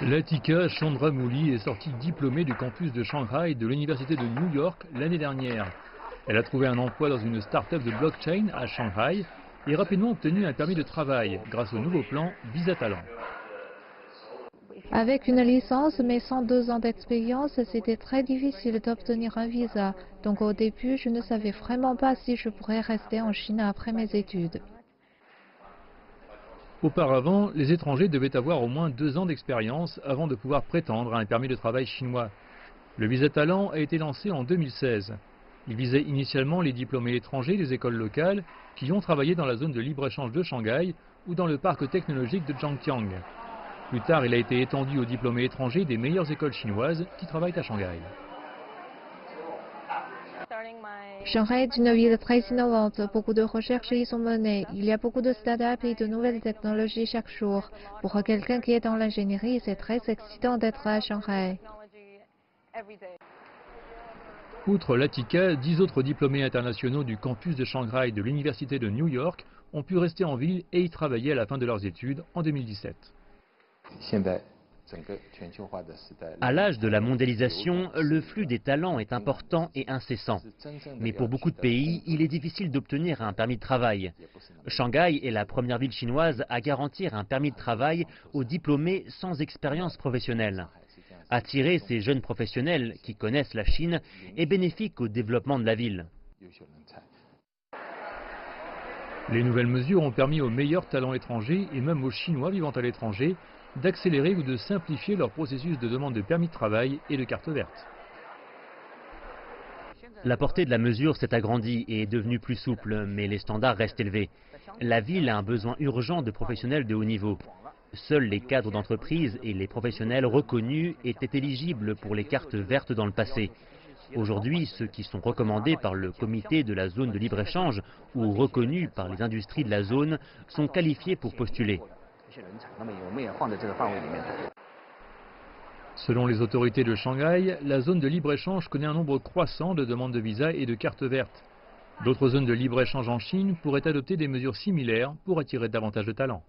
Latika Chandramouli est sortie diplômée du campus de Shanghai de l'université de New York l'année dernière. Elle a trouvé un emploi dans une start-up de blockchain à Shanghai et rapidement obtenu un permis de travail grâce au nouveau plan Visa Talent. Avec une licence mais sans 2 ans d'expérience, c'était très difficile d'obtenir un visa. Donc au début, je ne savais vraiment pas si je pourrais rester en Chine après mes études. Auparavant, les étrangers devaient avoir au moins 2 ans d'expérience avant de pouvoir prétendre à un permis de travail chinois. Le Visa Talent a été lancé en 2016. Il visait initialement les diplômés étrangers des écoles locales qui ont travaillé dans la zone de libre-échange de Shanghai ou dans le parc technologique de Zhangjiang. Plus tard, il a été étendu aux diplômés étrangers des meilleures écoles chinoises qui travaillent à Shanghai. Shanghai est une ville très innovante. Beaucoup de recherches y sont menées. Il y a beaucoup de start-up et de nouvelles technologies chaque jour. Pour quelqu'un qui est dans l'ingénierie, c'est très excitant d'être à Shanghai. Outre Latika, 10 autres diplômés internationaux du campus de Shanghai de l'université de New York ont pu rester en ville et y travailler à la fin de leurs études en 2017. À l'âge de la mondialisation, le flux des talents est important et incessant. Mais pour beaucoup de pays, il est difficile d'obtenir un permis de travail. Shanghai est la première ville chinoise à garantir un permis de travail aux diplômés sans expérience professionnelle. Attirer ces jeunes professionnels qui connaissent la Chine est bénéfique au développement de la ville. Les nouvelles mesures ont permis aux meilleurs talents étrangers et même aux Chinois vivant à l'étranger d'accélérer ou de simplifier leur processus de demande de permis de travail et de carte verte. La portée de la mesure s'est agrandie et est devenue plus souple, mais les standards restent élevés. La ville a un besoin urgent de professionnels de haut niveau. Seuls les cadres d'entreprise et les professionnels reconnus étaient éligibles pour les cartes vertes dans le passé. Aujourd'hui, ceux qui sont recommandés par le comité de la zone de libre-échange ou reconnus par les industries de la zone sont qualifiés pour postuler. Selon les autorités de Shanghai, la zone de libre-échange connaît un nombre croissant de demandes de visa et de cartes vertes. D'autres zones de libre-échange en Chine pourraient adopter des mesures similaires pour attirer davantage de talents.